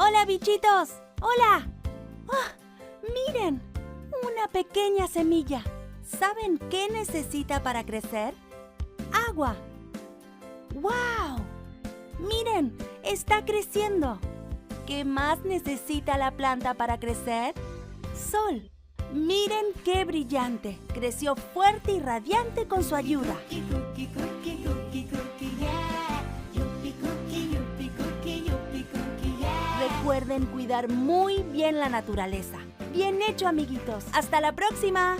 ¡Hola, bichitos! ¡Hola! ¡Ah! ¡Miren! Una pequeña semilla. ¿Saben qué necesita para crecer? ¡Agua! ¡Wow! ¡Miren! ¡Está creciendo! ¿Qué más necesita la planta para crecer? Sol. ¡Miren qué brillante! Creció fuerte y radiante con su ayuda. Recuerden cuidar muy bien la naturaleza. Bien hecho, amiguitos. ¡Hasta la próxima!